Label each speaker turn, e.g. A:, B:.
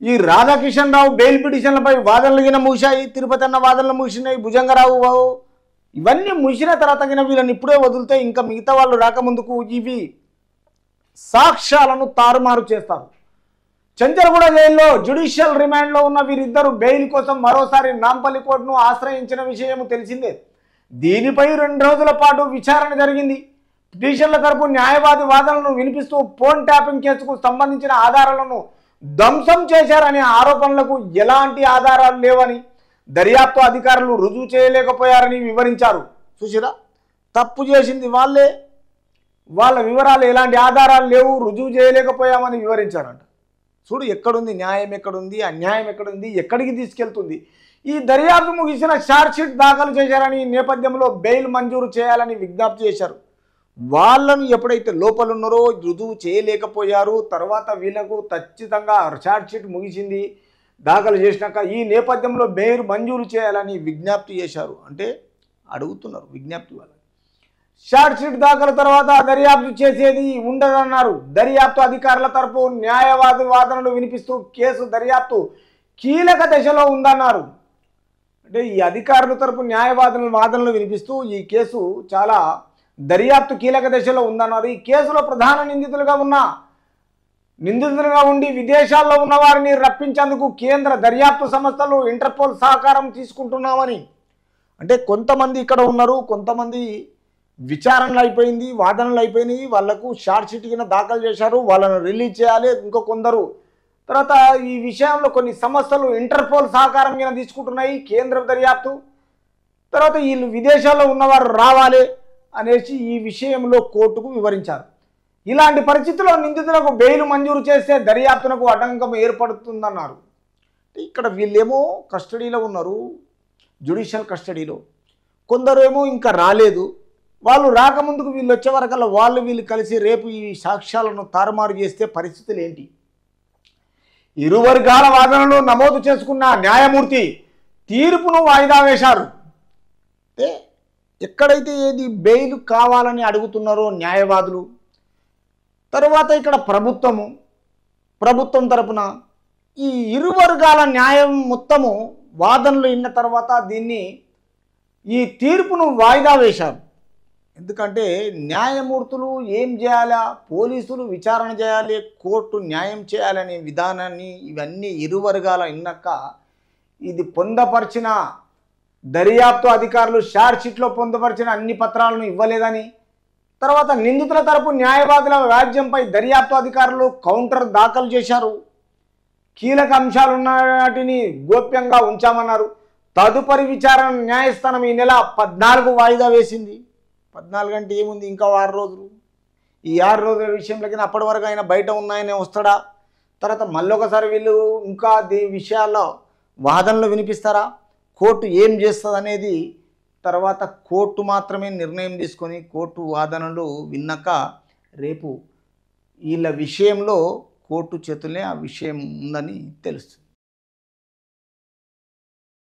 A: ఈ రాధాకిషన్ రావు బెయిల్ పిటిషన్లపై వాదనలు గిన ముగిశాయి. తిరుపతి అన్న వాదనలు ముగిసినాయి. భుజంగరావు ఇవన్నీ ముగిసిన తర్వాత గిన వీళ్ళని ఇప్పుడే వదిలితే ఇంకా మిగతా వాళ్ళు రాకముందుకు ఇవి సాక్ష్యాలను తారుమారు చేస్తారు. చంచలగూడ జైల్లో జ్యుడిషియల్ రిమాండ్లో ఉన్న వీరిద్దరూ బెయిల్ కోసం మరోసారి నాంపల్లి కోర్టును ఆశ్రయించిన విషయం తెలిసిందే. దీనిపై 2 రోజుల పాటు విచారణ జరిగింది. పిటిషన్ల తరపు న్యాయవాది వాదనలను వినిపిస్తూ ఫోన్ ట్యాపింగ్ కేసుకు సంబంధించిన ఆధారాలను ధ్వంసం చేశారనే ఆరోపణలకు ఎలాంటి ఆధారాలు లేవని దర్యాప్తు అధికారులు రుజువు చేయలేకపోయారని వివరించారు. చూసిరా, తప్పు చేసింది వాళ్ళే, వాళ్ళ వివరాలు ఎలాంటి ఆధారాలు లేవు, రుజువు చేయలేకపోయామని వివరించారంట. చూడు ఎక్కడుంది న్యాయం, ఎక్కడుంది అన్యాయం, ఎక్కడుంది, ఎక్కడికి తీసుకెళ్తుంది. ఈ దర్యాప్తు ముగిసిన ఛార్జ్షీట్ దాఖలు చేశారని నేపథ్యంలో బెయిల్ మంజూరు చేయాలని విజ్ఞప్తి చేశారు. వాళ్ళను ఎప్పుడైతే లోపల ఉన్నారో రుజువు చేయలేకపోయారు, తర్వాత వీళ్ళకు ఖచ్చితంగా ఛార్జ్షీట్ ముగిసింది దాఖలు చేసినాక ఈ నేపథ్యంలో బెయిల్ మంజూరు చేయాలని విజ్ఞప్తి చేశారు. అంటే అడుగుతున్నారు విజ్ఞప్తి వాళ్ళని. ఛార్జ్షీట్ దాఖలు తర్వాత దర్యాప్తు చేసేది ఉండదన్నారు. దర్యాప్తు అధికారుల తరపు న్యాయవాది వాదనలు వినిపిస్తూ కేసు దర్యాప్తు కీలక దశలో ఉందన్నారు. అంటే ఈ అధికారుల తరపు న్యాయవాదుల వాదనలు వినిపిస్తూ ఈ కేసు చాలా దర్యాప్తు కీలక దశలో ఉందన్నారు. ఈ కేసులో ప్రధాన నిందితులుగా ఉండి విదేశాల్లో ఉన్న వారిని రప్పించేందుకు కేంద్ర దర్యాప్తు సంస్థలు ఇంటర్పోల్ సహకారం తీసుకుంటున్నామని. అంటే కొంతమంది ఇక్కడ ఉన్నారు, కొంతమంది విచారణలు అయిపోయింది, వాదనలు అయిపోయినాయి, వాళ్లకు ఛార్జ్షీట్ కింద దాఖలు చేశారు, వాళ్ళను రిలీజ్ చేయాలి. ఇంకో కొందరు తర్వాత ఈ విషయంలో కొన్ని సంస్థలు ఇంటర్పోల్ సహకారం కింద తీసుకుంటున్నాయి కేంద్ర దర్యాప్తు. తర్వాత వీళ్ళు విదేశాల్లో ఉన్నవారు రావాలి అనేసి ఈ విషయంలో కోర్టుకు వివరించారు. ఇలాంటి పరిస్థితుల్లో నిందితులకు బెయిల్ మంజూరు చేస్తే దర్యాప్తునకు ఆటంకం ఏర్పడుతుందన్నారు. ఇక్కడ వీళ్ళేమో కస్టడీలో ఉన్నారు, జ్యుడిషియల్ కస్టడీలో. కొందరు ఏమో ఇంకా రాలేదు. వాళ్ళు రాకముందుకు వీళ్ళు వచ్చే వరకల్లా వీళ్ళు కలిసి రేపు ఈ సాక్ష్యాలను తారుమారు చేస్తే పరిస్థితులు ఏంటి? ఇరు వర్గాల వాదనలు నమోదు చేసుకున్న న్యాయమూర్తి తీర్పును వాయిదా వేశారు. అంటే ఎక్కడైతే ఏది బెయిల్ కావాలని అడుగుతున్నారో న్యాయవాదులు, తర్వాత ఇక్కడ ప్రభుత్వం తరపున ఈ ఇరు వర్గాల న్యాయం మొత్తము వాదనలు విన్న తర్వాత ఈ తీర్పును వాయిదా వేశారు. ఎందుకంటే న్యాయమూర్తులు ఏం చేయాలా, పోలీసులు విచారణ చేయాలి, కోర్టు న్యాయం చేయాలనే విధానాన్ని ఇవన్నీ ఇరు వర్గాల విన్నాక ఇది పొందపరిచిన దర్యాప్తు అధికారులు ఛార్జ్షీట్లో పొందుపరిచిన అన్ని పత్రాలను ఇవ్వలేదని, తర్వాత నిందితుల తరపు న్యాయవాదుల వ్యాజ్యంపై దర్యాప్తు అధికారులు కౌంటర్ దాఖలు చేశారు. కీలక అంశాలున్న వాటిని గోప్యంగా ఉంచామన్నారు. తదుపరి విచారణ న్యాయస్థానం ఈ నెల 14 వాయిదా వేసింది. 14 అంటే ఏముంది, ఇంకా 6 రోజులు. ఈ 6 రోజుల విషయంలో అప్పటి వరకు ఆయన బయట ఉన్నాయనే వస్తాడా? తర్వాత మళ్ళొకసారి వీళ్ళు ఇంకా విషయాల్లో వాదనలు వినిపిస్తారా? కోర్టు ఏం చేస్తుంది అనేది తర్వాత కోర్టు మాత్రమే నిర్ణయం తీసుకొని కోర్టు వాదనలు విన్నాక రేపు వీళ్ళ విషయంలో కోర్టు చేతులే ఆ విషయం ఉందని తెలుస్తుంది.